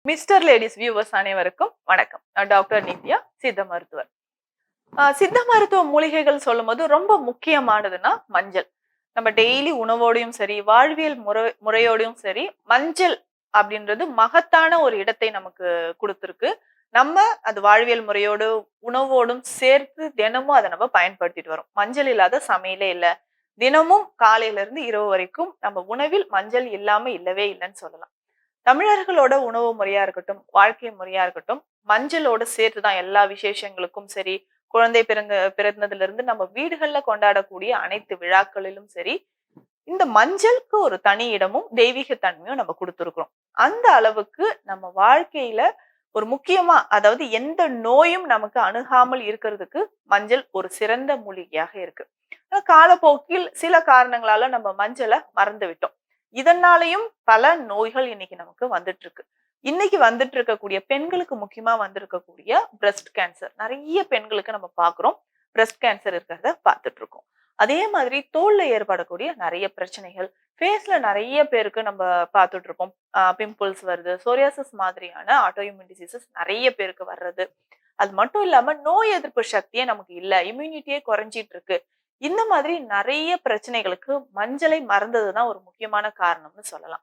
Mister ladies viewers அனைவருக்கும் வணக்கம். நான் டாக்டர் நித்யா, சித்த மருத்துவர். சித்த மருத்துவ மூலிகைகள் சொல்லும்போது ரொம்ப முக்கியமானதுன்னா மஞ்சள். நம்ம டெய்லி உணவோடையும் சரி, வாழ்வியல் முறையோடையும் சரி, மஞ்சள் அப்படின்றது மகத்தான ஒரு இடத்தை நமக்கு கொடுத்திருக்கு. நம்ம அது வாழ்வியல் முறையோடு, உணவோடும் சேர்த்து தினமும் அதை நம்ம பயன்படுத்திட்டு வரோம். மஞ்சள் இல்லாத சமையலே இல்ல. தினமும் காலையில இருந்து இரவு வரைக்கும் நம்ம உணவில் மஞ்சள் இல்லாம இல்லவே இல்லைன்னு சொல்லலாம். தமிழர்களோட உணவு முறையா இருக்கட்டும், வாழ்க்கை முறையா இருக்கட்டும், மஞ்சளோட சேர்த்துதான் எல்லா விசேஷங்களுக்கும் சரி, குழந்தை பிறந்ததுல இருந்து நம்ம வீடுகள்ல கொண்டாடக்கூடிய அனைத்து விழாக்களிலும் சரி, இந்த மஞ்சளுக்கு ஒரு தனி இடமும், தெய்வீக தன்மையும் நம்ம குடுத்திருக்கிறோம். அந்த அளவுக்கு நம்ம வாழ்க்கையில ஒரு முக்கியமா, அதாவது எந்த நோயும் நமக்கு அணுகாமல் இருக்கிறதுக்கு மஞ்சள் ஒரு சிறந்த மூலிகையாக இருக்கு. காலப்போக்கில் சில காரணங்களால நம்ம மஞ்சள மறந்து விட்டோம். இதனாலயும் பல நோய்கள் இன்னைக்கு நமக்கு வந்துட்டு இருக்கு. இன்னைக்கு வந்துட்டு இருக்கக்கூடிய பெண்களுக்கு முக்கியமா வந்திருக்கக்கூடிய பிரஸ்ட் கேன்சர். நிறைய பெண்களுக்கு நம்ம பார்க்கிறோம். பிரஸ்ட் கேன்சர் இருக்கிறத பார்த்துட்டு இருக்கோம். அதே மாதிரி தோல்ல ஏற்படக்கூடிய நிறைய பிரச்சனைகள், ஃபேஸ்ல நிறைய பேருக்கு நம்ம பார்த்துட்டு இருப்போம். பிம்பிள்ஸ் வருது, சோரியாசிஸ் மாதிரியான ஆட்டோஇம்யூன் டிசீசஸ் நிறைய பேருக்கு வர்றது. அது மட்டும் இல்லாம நோய் எதிர்ப்பு சக்தியே நமக்கு இல்ல, இம்யூனிட்டியே குறைஞ்சிட்டு இருக்கு. இந்த மாதிரி நிறைய பிரச்சனைகளுக்கு மஞ்சளை மறந்ததுதான் ஒரு முக்கியமான காரணம்னு சொல்லலாம்.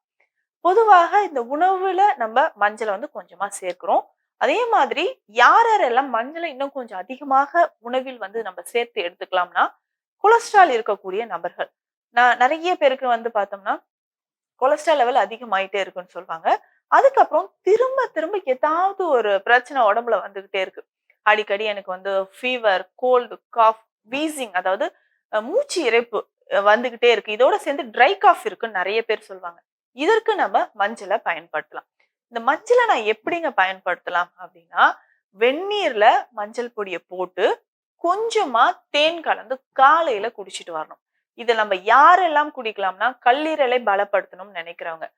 பொதுவாக இந்த உணவுல நம்ம மஞ்சளை வந்து கொஞ்சமா சேர்க்கிறோம். அதே மாதிரி யார் யாரெல்லாம் மஞ்சளை இன்னும் கொஞ்சம் அதிகமாக உணவில் வந்து நம்ம சேர்த்து எடுத்துக்கலாம்னா, கொலஸ்ட்ரால் இருக்கக்கூடிய நபர்கள். நான் நிறைய பேருக்கு வந்து பார்த்தோம்னா கொலஸ்ட்ரால் லெவல் அதிகமாயிட்டே இருக்குன்னு சொல்லுவாங்க. அதுக்கப்புறம் திரும்ப திரும்ப ஏதாவது ஒரு பிரச்சனை உடம்புல வந்துகிட்டே இருக்கு. அடிக்கடி எனக்கு வந்து ஃபீவர், கோல்டு, காஃப், வீசிங், அதாவது மூச்சு இரைப்பு வந்துகிட்டே இருக்கு. இதோட சேர்ந்து ட்ரை காஃப் இருக்குன்னு நிறைய பேர் சொல்லுவாங்க. இதற்கு நம்ம மஞ்சள பயன்படுத்தலாம். இந்த மஞ்சள நான் எப்படிங்க பயன்படுத்தலாம் அப்படின்னா, வெந்நீர்ல மஞ்சள் பொடிய போட்டு கொஞ்சமா தேன் கலந்து காலையில குடிச்சிட்டு வரணும். இத நம்ம யாரெல்லாம் குடிக்கலாம்னா, கல்லீரலை பலப்படுத்தணும்னு நினைக்கிறவங்க.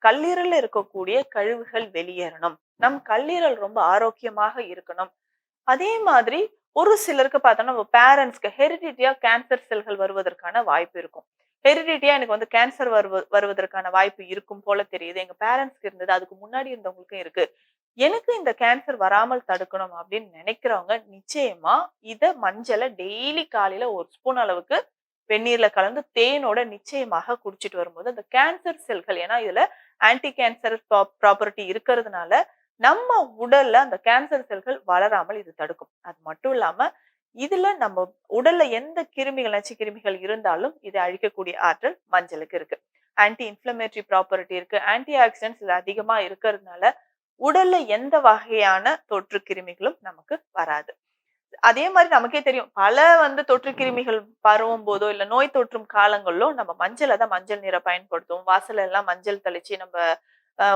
கல்லீரல்ல இருக்கக்கூடிய கழிவுகள் வெளியேறணும். நம் கல்லீரல் ரொம்ப ஆரோக்கியமாக இருக்கணும். அதே மாதிரி ஒரு சிலருக்கு பார்த்தோம்னா, நம்ம பேரண்ட்ஸ்க்கு ஹெரிடிட்டியா கேன்சர் செல்கள் வருவதற்கான வாய்ப்பு இருக்கும். ஹெரிடிட்டியா எனக்கு வந்து கேன்சர் வருவதற்கான வாய்ப்பு இருக்கும் போல தெரியுது. எங்க பேரண்ட்ஸ்க்கு இருந்தது. அதுக்கு முன்னாடி இருந்தவங்களுக்கும் இருக்கு. எனக்கு இந்த கேன்சர் வராமல் தடுக்கணும் அப்படின்னு நினைக்கிறவங்க நிச்சயமா மஞ்சள டெய்லி காலையில 1 ஸ்பூன் அளவுக்கு வெந்நீர்ல கலந்து தேனோட நிச்சயமாக குடிச்சிட்டு வரும்போது அந்த கேன்சர் செல்கள், ஏன்னா இதுல ஆன்டி கேன்சர் ப்ராப்பர்ட்டி இருக்கிறதுனால நம்ம உடல்ல அந்த கேன்சர் செல்கள் வளராமல் இது தடுக்கும். அது மட்டும் இல்லாம இதுல நம்ம உடல்ல எந்த கிருமிகள், நச்சு கிருமிகள் இருந்தாலும் இதை அழிக்கக்கூடிய ஆற்றல் மஞ்சளுக்கு இருக்கு. ஆன்டி இன்ஃப்ளமேட்டரி ப்ராப்பர்ட்டி இருக்கு. ஆன்டி ஆக்சிடென்ட்ஸ் இதுல அதிகமா இருக்கிறதுனால உடல்ல எந்த வகையான தொற்று கிருமிகளும் நமக்கு வராது. அதே மாதிரி நமக்கே தெரியும். பல வந்து தொற்று கிருமிகள் பரவும் போதோ, இல்ல நோய் தொற்றும் காலங்களிலோ நம்ம மஞ்சள் நீரை பயன்படுத்துவோம். வாசல்ல எல்லாம் மஞ்சள் தெளிச்சு நம்ம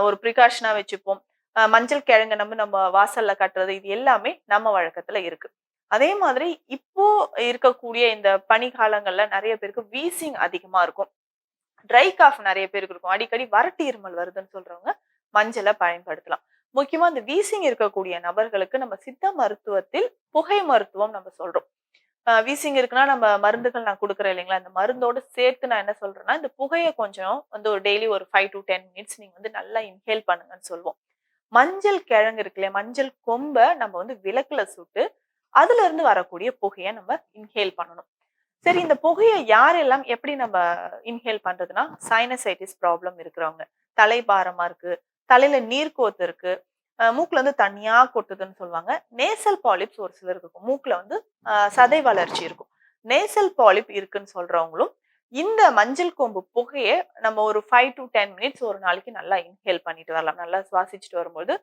ஒரு ப்ரிகாஷனா வச்சுப்போம். மஞ்சள் கிழங்க நம்ம வாசல்ல கட்டுறது, இது எல்லாமே நம்ம வழக்கத்துல இருக்கு. அதே மாதிரி இப்போ இருக்கக்கூடிய இந்த பனி காலங்கள்ல நிறைய பேருக்கு வீசிங் அதிகமா இருக்கும். ட்ரை காஃப் நிறைய பேருக்கு இருக்கும். அடிக்கடி வறட்டு இருமல் வருதுன்னு சொல்றவங்க மஞ்சள பயன்படுத்தலாம். முக்கியமா இந்த வீசிங் இருக்கக்கூடிய நபர்களுக்கு நம்ம சித்த மருத்துவத்தில் புகை மருத்துவம் நம்ம சொல்றோம். வீசிங் இருக்குன்னா நம்ம மருந்துகள் நான் குடுக்குறேன் இல்லைங்களா? இந்த மருந்தோட சேர்த்து நான் என்ன சொல்றேன்னா, இந்த புகைய கொஞ்சம் வந்து ஒரு டெய்லி ஒரு 5 to 10 மினிட்ஸ் நீங்க வந்து நல்லா இன்ஹேல் பண்ணுங்கன்னு சொல்லுவோம். மஞ்சள் கிழங்கு இருக்கு இல்லையா? மஞ்சள் கொம்ப நம்ம வந்து விளக்குல சுட்டு, அதுல இருந்து வரக்கூடிய புகைய நம்ம இன்ஹேல் பண்ணணும். சரி, இந்த புகைய யாரெல்லாம் எப்படி நம்ம இன்ஹேல் பண்றதுன்னா, சைனசைட்டிஸ் ப்ராப்ளம் இருக்கிறவங்க, தலைபாரமா இருக்கு, தலையில நீர்க்கோத்து இருக்கு, மூக்குல இருந்து தனியா கொட்டுதுன்னு சொல்லுவாங்க. நேசல் பாலிப்ஸ் ஒரு சிலருக்கு இருக்கும். மூக்குல வந்து சதை வளர்ச்சி இருக்கும். நேசல் பாலிப் இருக்குன்னு சொல்றவங்களும் இந்த மஞ்சள் கொம்பு புகைய நம்ம ஒரு 5 to 10 மினிட்ஸ் ஒரு நாளைக்கு நல்லா இன்ஹேல் பண்ணிட்டு வரலாம். நல்லா சுவாசிச்சுட்டு வரும்போது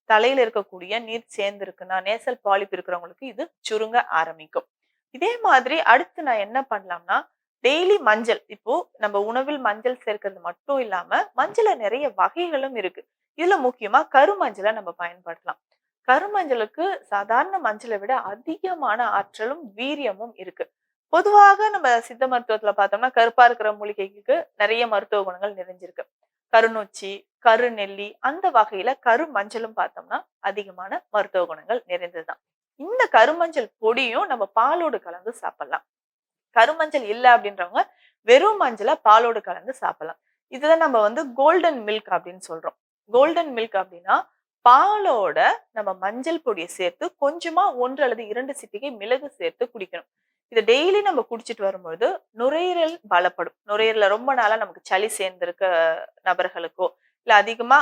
தலையில இருக்கக்கூடிய நீர் சேர்ந்திருக்குன்னா, நேசல் பாலிப் இருக்கிறவங்களுக்கு இது சுருங்க ஆரம்பிக்கும். இதே மாதிரி அடுத்து நான் என்ன பண்ணலாம்னா, டெய்லி மஞ்சள், இப்போ நம்ம உணவில் மஞ்சள் சேர்க்கிறது மட்டும் இல்லாம, மஞ்சள்ல நிறைய வகைகளும் இருக்கு. இதுல முக்கியமா கருமஞ்சள நம்ம பயன்படுத்தலாம். கருமஞ்சளுக்கு சாதாரண மஞ்சளை விட அதிகமான ஆற்றலும், வீரியமும் இருக்கு. பொதுவாக நம்ம சித்த மருத்துவத்துல பார்த்தோம்னா, கருப்பா இருக்கிற மூலிகைக்கு நிறைய மருத்துவ குணங்கள் நிறைஞ்சிருக்கு. கருநொச்சி, கருநெல்லி, அந்த வகையில கருமஞ்சளும் பார்த்தோம்னா அதிகமான மருத்துவ குணங்கள் நிறைந்ததுதான். இந்த கருமஞ்சள் பொடியும் நம்ம பாலோடு கலந்து சாப்பிடலாம். கருமஞ்சள் இல்ல அப்படின்றவங்க வெறும் மஞ்சள பாலோடு கலந்து சாப்பிடலாம். இதுதான் நம்ம வந்து கோல்டன் மில்க் அப்படின்னு சொல்றோம். கோல்டன் மில்க் அப்படின்னா பாலோட நம்ம மஞ்சள் பொடியை சேர்த்து கொஞ்சமா 1 அல்லது 2 சிட்டிகை மிளகு சேர்த்து குடிக்கணும். இத டெய்லி நம்ம குடிச்சிட்டு வரும்பொழுது நுரையீரல் பலப்படும். நுரையீரல்ல ரொம்ப நாளா நமக்கு சளி சேர்ந்திருக்க நபர்களுக்கோ, இல்ல அதிகமா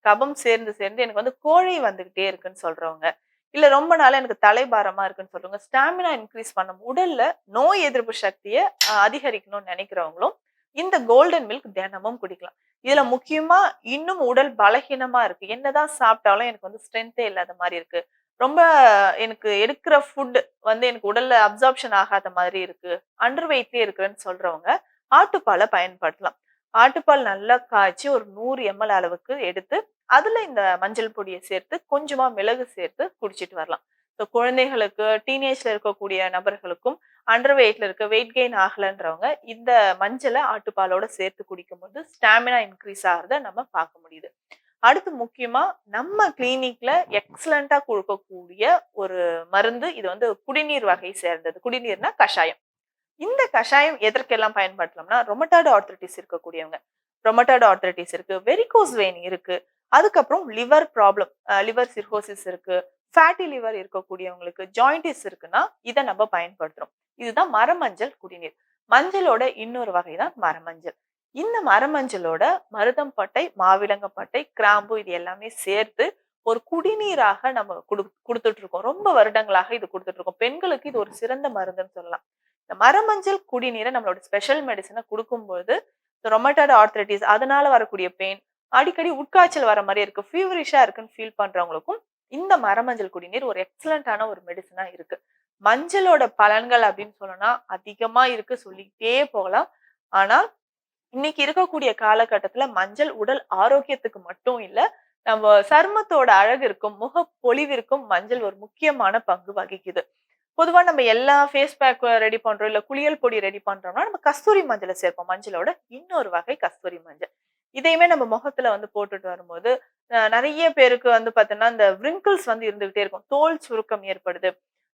கபம் சேர்ந்து சேர்ந்து எனக்கு வந்து கோழை வந்துகிட்டே இருக்குன்னு சொல்றவங்க, இல்ல ரொம்ப நாளா எனக்கு தலைபாரமா இருக்குன்னு சொல்றவங்க, ஸ்டாமினா இன்கிரீஸ் பண்ணணும். உடல்ல நோய் எதிர்ப்பு சக்திய அதிகரிக்கணும்னு நினைக்கிறவங்களும் இந்த கோல்டன் மில்க் தினமும் குடிக்கலாம். இதுல முக்கியமா இன்னும் உடல் பலகீனமா இருக்கு. என்னதான் சாப்பிட்டாலும் எனக்கு வந்து ஸ்ட்ரென்த்தே இல்லாத மாரி இருக்கு. ரொம்ப எனக்கு எடுக்கிற ஃபுட் வந்து எனக்கு உடல்ல அப்சார்ப்ஷன் ஆகாத மாதிரி இருக்கு. அண்டர் வெயிட்லயே இருக்கிறேன்னு சொல்றவங்க, ஆட்டுப்பால பயன்படுத்தலாம். ஆட்டுப்பால் நல்லா காய்ச்சி ஒரு 100 எம்எல் அளவுக்கு எடுத்து, அதுல இந்த மஞ்சள் பொடிய சேர்த்து, கொஞ்சமா மிளகு சேர்த்து குடிச்சிட்டு வரலாம். ஸோ குழந்தைகளுக்கு, டீனேஜ்ல இருக்கக்கூடிய நபர்களுக்கும், அண்டர் வெயிட்ல இருக்க வெயிட் கெயின் ஆகலன்றவங்க, இந்த மஞ்சள ஆட்டுப்பாலோட சேர்த்து குடிக்கும்போது, ஸ்டாமினா இன்கிரீஸ் ஆகுறத நம்ம பார்க்க முடியுது. அடுத்து முக்கியமா நம்ம கிளினிக்ல எக்ஸலன்ட்டா குடுக்கக்கூடிய ஒரு மருந்து. இது வந்து குடிநீர் வகை சேர்ந்தது. குடிநீர்னா கஷாயம். இந்த கஷாயம் எதற்கெல்லாம் பயன்படுத்தலாம்னா, ரொமட்டாய்டு ஆர்த்ரைட்டிஸ் இருக்கக்கூடியவங்க. ரொமட்டாய்டு ஆர்த்ரைட்டிஸ் இருக்கு, வெரிகோஸ் வெயின் இருக்கு, அதுக்கப்புறம் லிவர் ப்ராப்ளம், லிவர் சிர்ஹோசிஸ் இருக்கு, ஃபேட்டி லிவர் இருக்கக்கூடியவங்களுக்கு, ஜாயின்டிஸ் இருக்குன்னா, இத நம்ம பயன்படுத்துறோம். இதுதான் மரமஞ்சள் குடிநீர். மஞ்சளோட இன்னொரு வகை தான் மரமஞ்சள். இந்த மரமஞ்சளோட மருதம்பட்டை, மாவிலங்கப்பட்டை, கிராம்பு இது எல்லாமே சேர்த்து ஒரு குடிநீராக நம்ம குடுத்துட்டு இருக்கோம். ரொம்ப வருடங்களாக இது குடுத்துட்டு இருக்கோம். பெண்களுக்கு இது ஒரு சிறந்த மருந்துன்னு சொல்லலாம். இந்த மரமஞ்சள் குடிநீரை நம்மளோட ஸ்பெஷல் மெடிசின குடுக்கும்போது, ரொமட்டாய்டு ஆர்த்ரைட்டிஸ் அதனால வரக்கூடிய பெயின், அடிக்கடி உட்காய்ச்சல் வர மாரி இருக்கு, ஃபீவரிஷா இருக்குன்னு ஃபீல் பண்றவங்களுக்கும், இந்த மரமஞ்சள் குடிநீர் ஒரு எக்ஸலன்ட்டான ஒரு மெடிசினா இருக்கு. மஞ்சளோட பலன்கள் அப்படின்னு சொன்னோம்னா, அதிகமா இருக்கு சொல்லிக்கிட்டே போகலாம். ஆனா, இன்னைக்கு இருக்கக்கூடிய காலகட்டத்துல மஞ்சள் உடல் ஆரோக்கியத்துக்கு மட்டும் இல்ல, நம்ம சருமத்தோட அழகிற்கும், முகப்பொலிவிற்கும் மஞ்சள் ஒரு முக்கியமான பங்கு வகிக்குது. பொதுவா நம்ம எல்லா ஃபேஸ் பேக் ரெடி பண்றோம், இல்ல குளியல் பொடி ரெடி பண்றோம்னா, நம்ம கஸ்தூரி மஞ்சள சேர்ப்போம். மஞ்சளோட இன்னொரு வகை கஸ்தூரி மஞ்சள். இதையுமே நம்ம முகத்துல வந்து போட்டுட்டு வரும்போது, நெறைய பேருக்கு வந்து பார்த்தீங்கன்னா, இந்த விரிங்கிள்ஸ் வந்து இருந்துகிட்டே இருக்கும். தோல் சுருக்கம் ஏற்படுது.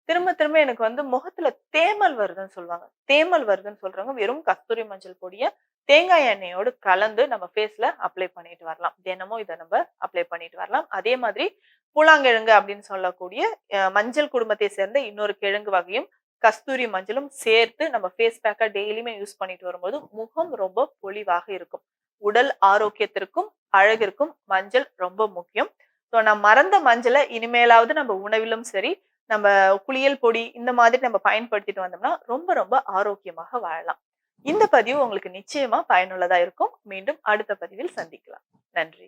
திரும்ப திரும்ப எனக்கு வந்து முகத்துல தேமல் வருதுன்னு சொல்லுவாங்க. தேமல் வருதுன்னு சொல்றவங்க வெறும் கஸ்தூரி மஞ்சள் பொடிய தேங்காய் எண்ணெயோடு கலந்து நம்ம ஃபேஸ்ல அப்ளை பண்ணிட்டு வரலாம். தினமும் இத நம்ம அப்ளை பண்ணிட்டு வரலாம். அதே மாதிரி பூலாங்கிழங்கு அப்படின்னு சொல்லக்கூடிய மஞ்சள் குடும்பத்தை சேர்ந்த இன்னொரு கிழங்கு வகையும், கஸ்தூரி மஞ்சளும் சேர்த்து நம்ம ஃபேஸ் பேக்கா டெய்லியுமே யூஸ் பண்ணிட்டு வரும்போது, முகம் ரொம்ப பொலிவாக இருக்கும். உடல் ஆரோக்கியத்திற்கும், அழகிற்கும் மஞ்சள் ரொம்ப முக்கியம். ஸோ நான் மறந்த மஞ்சள இனிமேலாவது நம்ம உணவிலும் சரி, நம்ம குளியல் பொடி இந்த மாதிரி நம்ம பயன்படுத்திட்டு வந்தோம்னா, ரொம்ப ரொம்ப ஆரோக்கியமாக வாழலாம். இந்த பதிவு உங்களுக்கு நிச்சயமா பயனுள்ளதா இருக்கும். மீண்டும் அடுத்த பதிவில் சந்திக்கலாம். நன்றி.